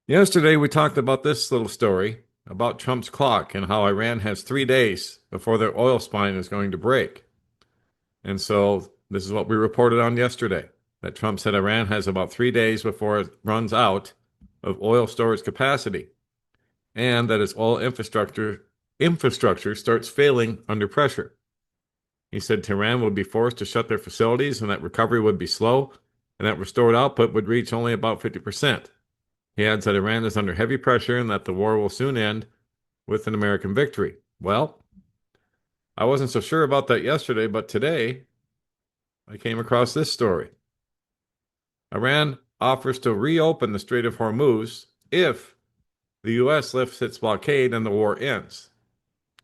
Yesterday, we talked about this little story about Trump's clock and how Iran has 3 days before their oil spine is going to break. And so, this is what we reported on yesterday that Trump said Iran has about 3 days before it runs out of oil storage capacity and that its oil infrastructure starts failing under pressure. He said Tehran would be forced to shut their facilities and that recovery would be slow and that restored output would reach only about 50%. He adds that Iran is under heavy pressure and that the war will soon end with an American victory. Well, I wasn't so sure about that yesterday, but today I came across this story. Iran offers to reopen the Strait of Hormuz if the U.S. lifts its blockade and the war ends.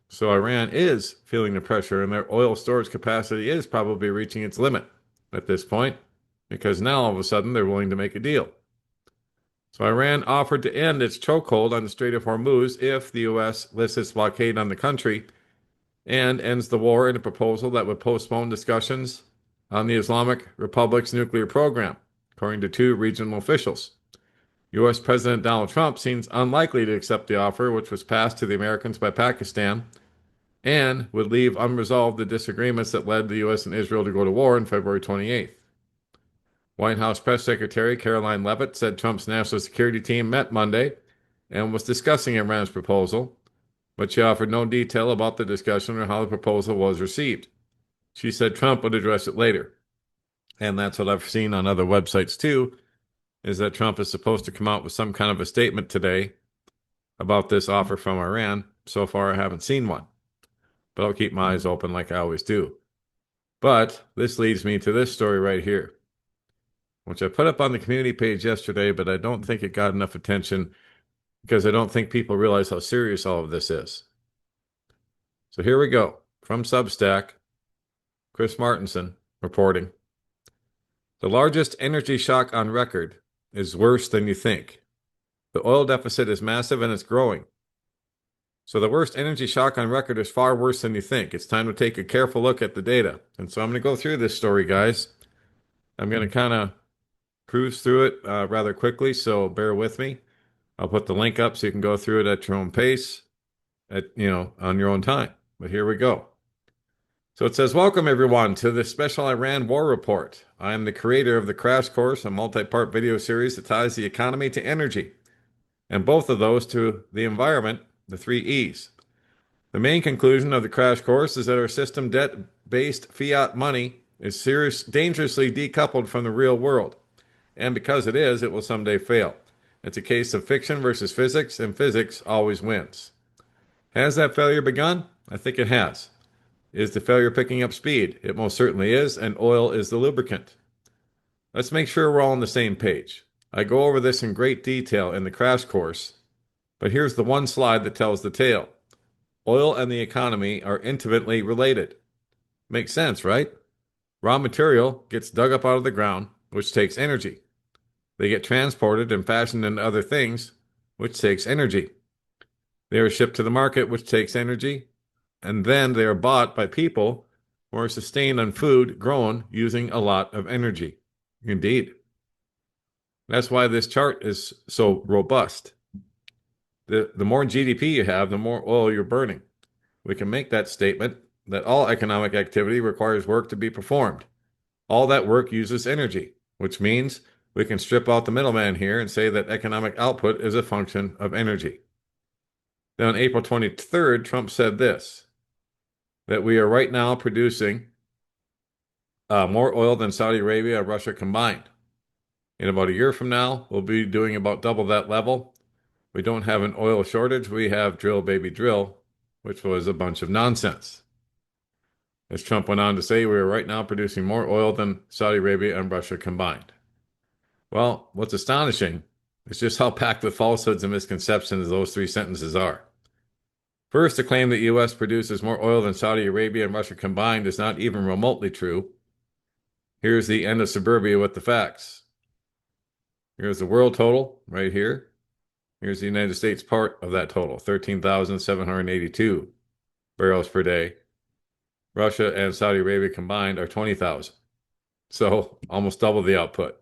So Iran is feeling the pressure, and their oil storage capacity is probably reaching its limit at this point, because now all of a sudden they're willing to make a deal. So Iran offered to end its chokehold on the Strait of Hormuz if the U.S. lifts its blockade on the country and ends the war in a proposal that would postpone discussions on the Islamic Republic's nuclear program, according to two regional officials. U.S. President Donald Trump seems unlikely to accept the offer, which was passed to the Americans by Pakistan, and would leave unresolved the disagreements that led the U.S. and Israel to go to war on February 28th. White House Press Secretary Caroline Leavitt said Trump's national security team met Monday and was discussing Iran's proposal, but she offered no detail about the discussion or how the proposal was received. She said Trump would address it later. And that's what I've seen on other websites too, is that Trump is supposed to come out with some kind of a statement today about this offer from Iran. So far, I haven't seen one, but I'll keep my eyes open like I always do. But this leads me to this story right here, which I put up on the community page yesterday, but I don't think it got enough attention because I don't think people realize how serious all of this is. So here we go. From Substack, Chris Martenson reporting. The largest energy shock on record is worse than you think. The oil deficit is massive and it's growing. So the worst energy shock on record is far worse than you think. It's time to take a careful look at the data. And so I'm going to go through this story, guys. I'm going to kind of cruise through it rather quickly, so bear with me. I'll put the link up so you can go through it at your own pace, on your own time. But here we go. So it says, welcome everyone to the special Iran war report. I am the creator of the Crash Course, a multi-part video series that ties the economy to energy, and both of those to the environment, the three E's. The main conclusion of the Crash Course is that our system debt-based fiat money is dangerously decoupled from the real world. And because it is, it will someday fail. It's a case of fiction versus physics, and physics always wins. Has that failure begun? I think it has. Is the failure picking up speed? It most certainly is, and oil is the lubricant. Let's make sure we're all on the same page. I go over this in great detail in the Crash Course, but here's the one slide that tells the tale. Oil and the economy are intimately related. Makes sense, right? Raw material gets dug up out of the ground, which takes energy. They get transported and fashioned into other things, which takes energy. They are shipped to the market, which takes energy. And then they are bought by people who are sustained on food grown using a lot of energy. Indeed. That's why this chart is so robust. The more GDP you have, the more oil you're burning. We can make that statement that all economic activity requires work to be performed. All that work uses energy, which means we can strip out the middleman here and say that economic output is a function of energy. Then on April 23rd, Trump said this, that we are right now producing more oil than Saudi Arabia and Russia combined. In about a year from now, we'll be doing about double that level. We don't have an oil shortage. We have drill, baby, drill, which was a bunch of nonsense. As Trump went on to say, we are right now producing more oil than Saudi Arabia and Russia combined. Well, what's astonishing is just how packed with falsehoods and misconceptions those three sentences are. First, the claim that the U.S. produces more oil than Saudi Arabia and Russia combined is not even remotely true. Here's the end of suburbia with the facts. Here's the world total right here. Here's the United States part of that total, 13,782 barrels per day. Russia and Saudi Arabia combined are 20,000. So almost double the output.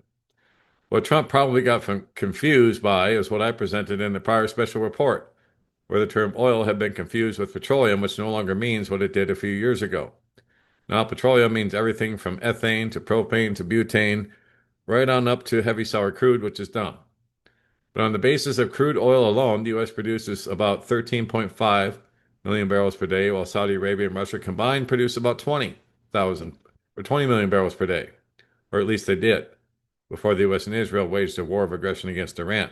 What Trump probably got confused by is what I presented in the prior special report, where the term oil had been confused with petroleum, which no longer means what it did a few years ago. Now, petroleum means everything from ethane to propane to butane, right on up to heavy sour crude, which is dumb. But on the basis of crude oil alone, the U.S. produces about 13.5 million barrels per day, while Saudi Arabia and Russia combined produce about 20,000 or 20 million barrels per day, or at least they did, before the U.S. and Israel waged a war of aggression against Iran.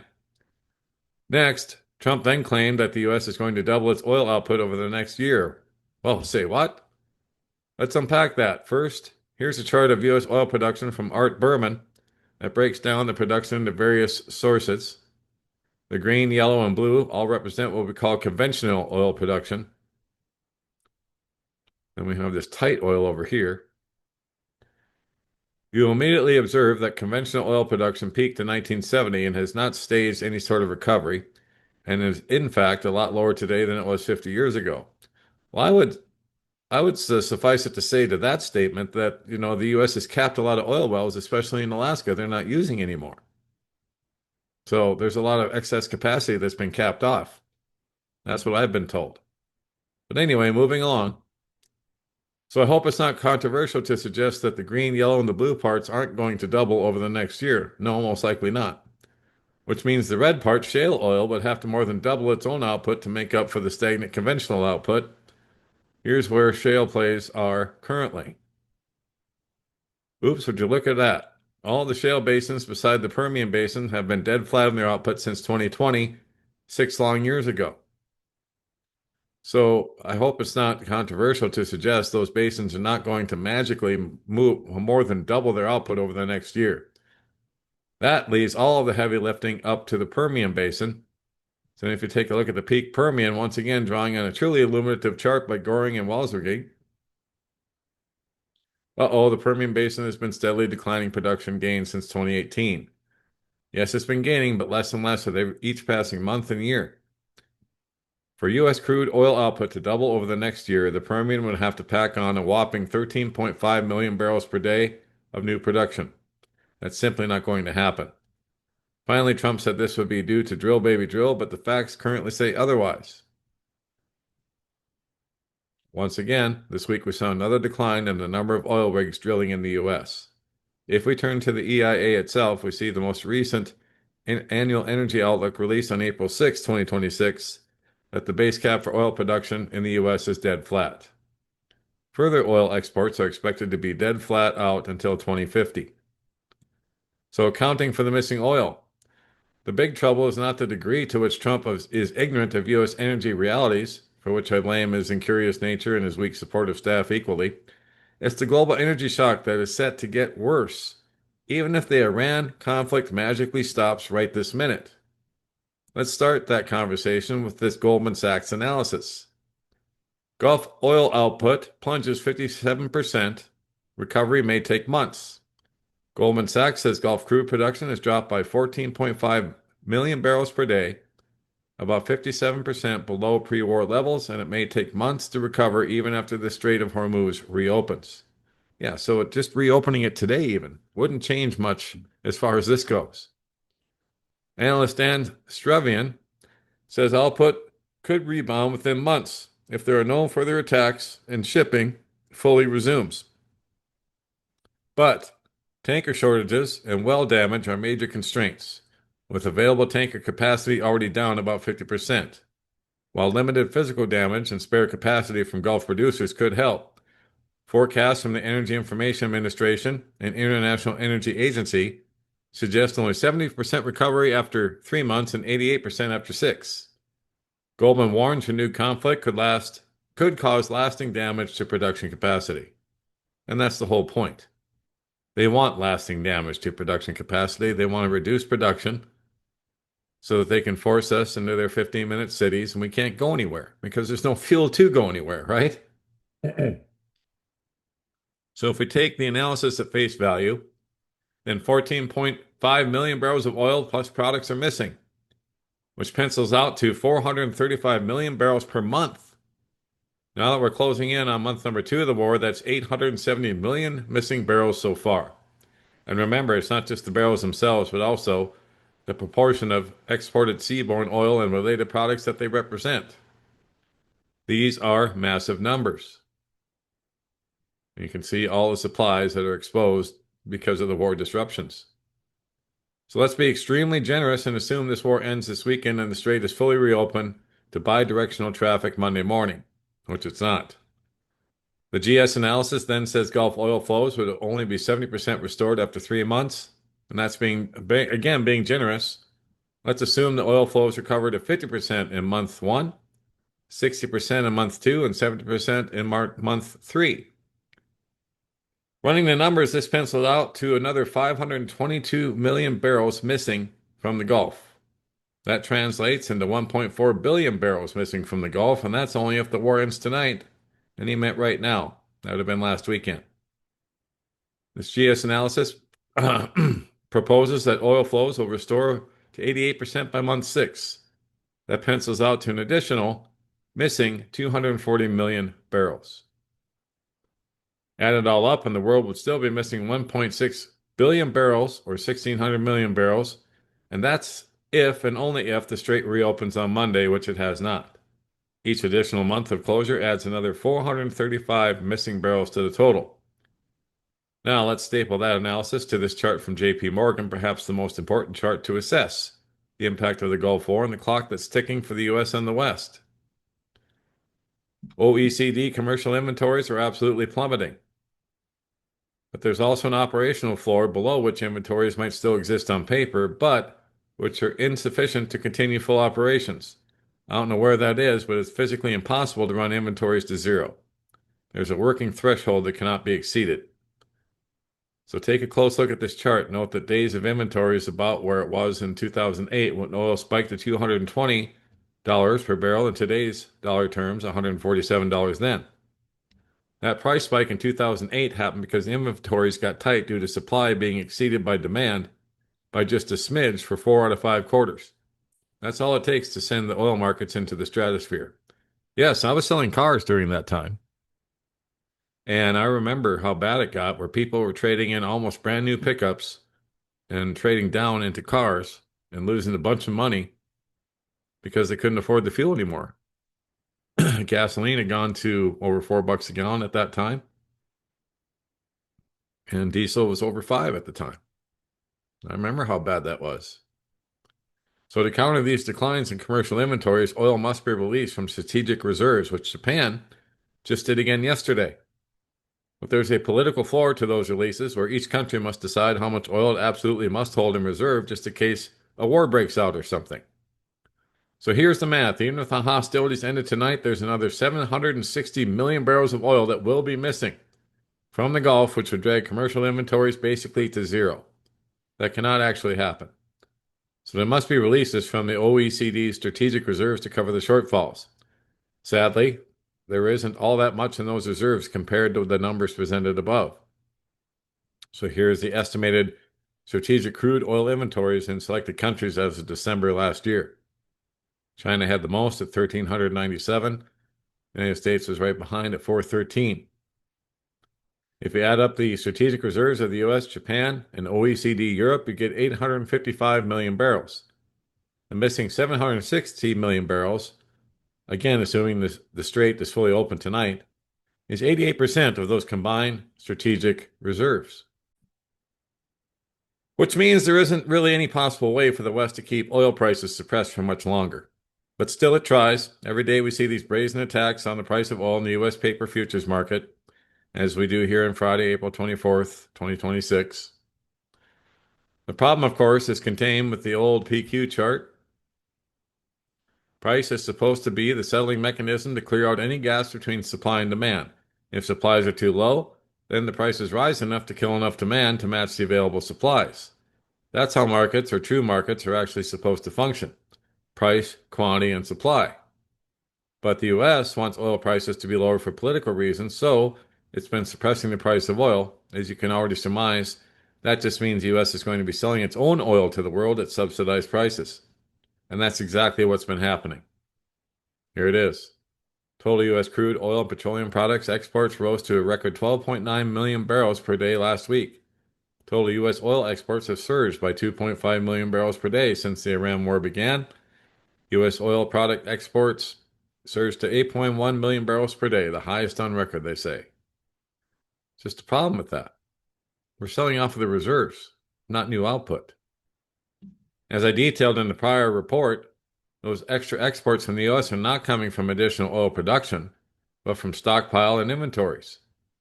Next, Trump then claimed that the U.S. is going to double its oil output over the next year. Well, say what? Let's unpack that. First, here's a chart of U.S. oil production from Art Berman that breaks down the production into various sources. The green, yellow, and blue all represent what we call conventional oil production. And we have this tight oil over here. You will immediately observe that conventional oil production peaked in 1970 and has not staged any sort of recovery, and is in fact a lot lower today than it was 50 years ago. Well, I would suffice it to say to that statement that the U.S. has capped a lot of oil wells, especially in Alaska. They're not using anymore. So there's a lot of excess capacity that's been capped off. That's what I've been told. But anyway, moving along. So I hope it's not controversial to suggest that the green, yellow, and the blue parts aren't going to double over the next year. No, most likely not. Which means the red part, shale oil, would have to more than double its own output to make up for the stagnant conventional output. Here's where shale plays are currently. Oops, would you look at that? All the shale basins beside the Permian Basin have been dead flat on their output since 2020, 6 long years ago. So I hope it's not controversial to suggest those basins are not going to magically move more than double their output over the next year. That leaves all of the heavy lifting up to the Permian Basin. So if you take a look at the peak Permian, once again drawing on a truly illuminative chart by Goring and Walsrigate, the Permian Basin has been steadily declining production gains since 2018. Yes, it's been gaining, but less and less with each passing month and year. For U.S. crude oil output to double over the next year, the Permian would have to pack on a whopping 13.5 million barrels per day of new production. That's simply not going to happen. Finally, Trump said this would be due to drill, baby, drill, but the facts currently say otherwise. Once again, this week we saw another decline in the number of oil rigs drilling in the U.S. If we turn to the EIA itself, we see the most recent annual energy outlook released on April 6, 2026, that the base cap for oil production in the U.S. is dead flat. Further oil exports are expected to be dead flat out until 2050. So accounting for the missing oil, the big trouble is not the degree to which Trump is ignorant of U.S. energy realities, for which I blame his incurious nature and his weak support of staff equally. It's the global energy shock that is set to get worse, even if the Iran conflict magically stops right this minute. Let's start that conversation with this Goldman Sachs analysis. Gulf oil output plunges 57%. Recovery may take months. Goldman Sachs says Gulf crude production has dropped by 14.5 million barrels per day, about 57% below pre-war levels, and it may take months to recover even after the Strait of Hormuz reopens. Yeah, so just reopening it today even wouldn't change much as far as this goes. Analyst Dan Stravian says output could rebound within months if there are no further attacks and shipping fully resumes. But tanker shortages and well damage are major constraints, with available tanker capacity already down about 50%. While limited physical damage and spare capacity from Gulf producers could help, forecasts from the Energy Information Administration and International Energy Agency suggest only 70% recovery after 3 months and 88% after 6. Goldman warns renewed conflict could cause lasting damage to production capacity. And that's the whole point. They want lasting damage to production capacity. They want to reduce production so that they can force us into their 15-minute cities and we can't go anywhere because there's no fuel to go anywhere, right? So if we take the analysis at face value, then 14.5 million barrels of oil plus products are missing, which pencils out to 435 million barrels per month. Now that we're closing in on month number 2 of the war, that's 870 million missing barrels so far. And remember, it's not just the barrels themselves, but also the proportion of exported seaborne oil and related products that they represent. These are massive numbers. You can see all the supplies that are exposed because of the war disruptions. So let's be extremely generous and assume this war ends this weekend and the strait is fully reopened to bi-directional traffic Monday morning, which it's not. The GS analysis then says Gulf oil flows would only be 70% restored after 3 months, and that's again being generous. Let's assume the oil flows recovered to 50% in month one, 60% in month two, and 70% in month three. Running the numbers, this penciled out to another 522 million barrels missing from the Gulf. That translates into 1.4 billion barrels missing from the Gulf, and that's only if the war ends tonight. And he meant right now. That would have been last weekend. This GS analysis proposes that oil flows will restore to 88% by month six. That pencils out to an additional missing 240 million barrels. Add it all up, and the world would still be missing 1.6 billion barrels or 1,600 million barrels. And that's if and only if the strait reopens on Monday, which it has not. Each additional month of closure adds another 435 missing barrels to the total. Now let's staple that analysis to this chart from JP Morgan, perhaps the most important chart to assess the impact of the Gulf War and the clock that's ticking for the U.S. and the West. OECD commercial inventories are absolutely plummeting. But there's also an operational floor below which inventories might still exist on paper, but which are insufficient to continue full operations. I don't know where that is, but it's physically impossible to run inventories to zero. There's a working threshold that cannot be exceeded. So take a close look at this chart. Note that days of inventory is about where it was in 2008 when oil spiked to $220 per barrel in today's dollar terms, $147 then. That price spike in 2008 happened because inventories got tight due to supply being exceeded by demand by just a smidge for 4 out of 5 quarters. That's all it takes to send the oil markets into the stratosphere. Yes, I was selling cars during that time. And I remember how bad it got, where people were trading in almost brand new pickups and trading down into cars and losing a bunch of money because they couldn't afford the fuel anymore. Gasoline had gone to over $4 a gallon at that time, and diesel was over 5 at the time. I remember how bad that was. So to counter these declines in commercial inventories, oil must be released from strategic reserves, which Japan just did again yesterday. But there's a political floor to those releases where each country must decide how much oil it absolutely must hold in reserve just in case a war breaks out or something. So here's the math. Even if the hostilities ended tonight, there's another 760 million barrels of oil that will be missing from the Gulf, which would drag commercial inventories basically to zero. That cannot actually happen. So there must be releases from the OECD strategic reserves to cover the shortfalls. Sadly, there isn't all that much in those reserves compared to the numbers presented above. So here's the estimated strategic crude oil inventories in selected countries as of December last year. China had the most at 1,397. The United States was right behind at 413. If you add up the strategic reserves of the US, Japan, and OECD Europe, you get 855 million barrels. The missing 760 million barrels, again assuming the strait is fully open tonight, is 88% of those combined strategic reserves. Which means there isn't really any possible way for the West to keep oil prices suppressed for much longer. But still it tries. Every day we see these brazen attacks on the price of oil in the U.S. paper futures market, as we do here on Friday, April 24th, 2026. The problem, of course, is contained with the old PQ chart. Price is supposed to be the settling mechanism to clear out any gaps between supply and demand. If supplies are too low, then the prices rise enough to kill enough demand to match the available supplies. That's how markets, or true markets, are actually supposed to function. Price, quantity, and supply. But the U.S. wants oil prices to be lower for political reasons, so it's been suppressing the price of oil. As you can already surmise, that just means the U.S. is going to be selling its own oil to the world at subsidized prices. And that's exactly what's been happening. Here it is. Total U.S. crude oil and petroleum products exports rose to a record 12.9 million barrels per day last week. Total U.S. oil exports have surged by 2.5 million barrels per day since the Iran war began. U.S. oil product exports surged to 8.1 million barrels per day, the highest on record, they say. Just a problem with that. We're selling off of the reserves, not new output. As I detailed in the prior report, those extra exports from the U.S. are not coming from additional oil production, but from stockpile and inventories.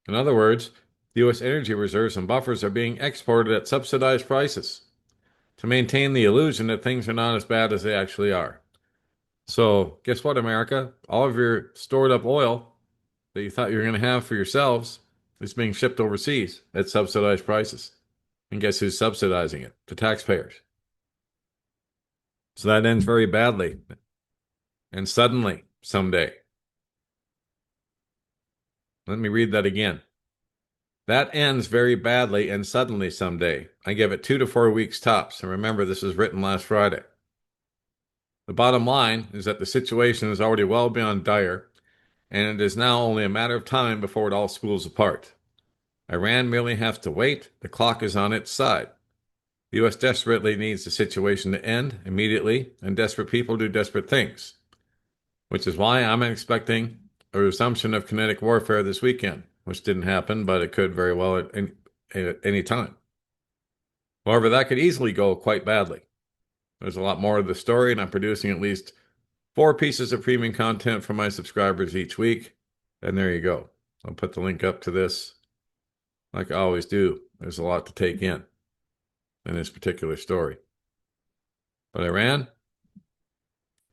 In other words, the U.S. energy reserves and buffers are being exported at subsidized prices to maintain the illusion that things are not as bad as they actually are. So, guess what, America? All of your stored up oil that you thought you were going to have for yourselves is being shipped overseas at subsidized prices. And guess who's subsidizing it? The taxpayers. So that ends very badly. And suddenly, someday. Let me read that again. That ends very badly and suddenly someday. I give it 2 to 4 weeks tops. And remember, this was written last Friday. The bottom line is that the situation is already well beyond dire, and it is now only a matter of time before it all spools apart. Iran merely has to wait. The clock is on its side. The U.S. desperately needs the situation to end immediately, and desperate people do desperate things, which is why I'm expecting a resumption of kinetic warfare this weekend, which didn't happen, but it could very well at any time. However, that could easily go quite badly. There's a lot more of the story, and I'm producing at least 4 pieces of premium content for my subscribers each week. And there you go. I'll put the link up to this like I always do. There's a lot to take in this particular story. But Iran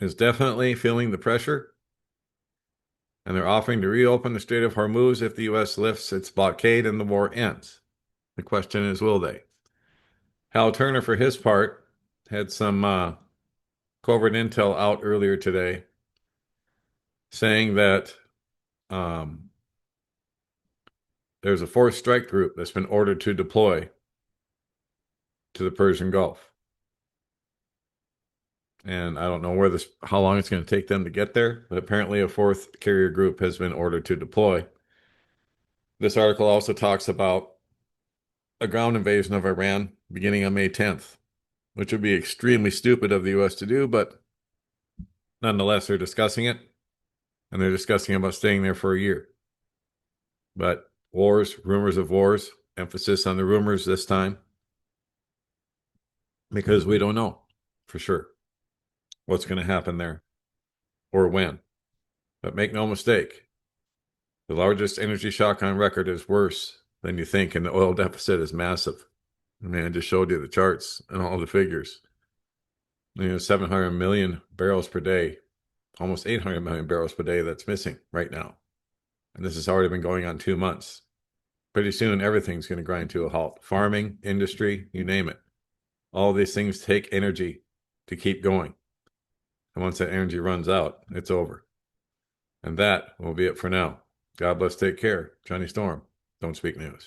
is definitely feeling the pressure, and they're offering to reopen the Strait of Hormuz if the U.S. lifts its blockade and the war ends. The question is, will they? Hal Turner, for his part, had some covert intel out earlier today saying that there's a fourth strike group that's been ordered to deploy to the Persian Gulf. And I don't know how long it's going to take them to get there, but apparently a fourth carrier group has been ordered to deploy. This article also talks about a ground invasion of Iran beginning on May 10th, which would be extremely stupid of the U.S. to do, but nonetheless, they're discussing it, and they're discussing about staying there for a year. But wars, rumors of wars, emphasis on the rumors this time, because we don't know for sure what's going to happen there or when. But make no mistake, the largest energy shock on record is worse than you think, and the oil deficit is massive. I mean, I just showed you the charts and all the figures. 700 million barrels per day, almost 800 million barrels per day that's missing right now. And this has already been going on 2 months. Pretty soon, everything's going to grind to a halt. Farming, industry, you name it. All these things take energy to keep going. And once that energy runs out, it's over. And that will be it for now. God bless, take care. Johnny Storm, Don't Speak News.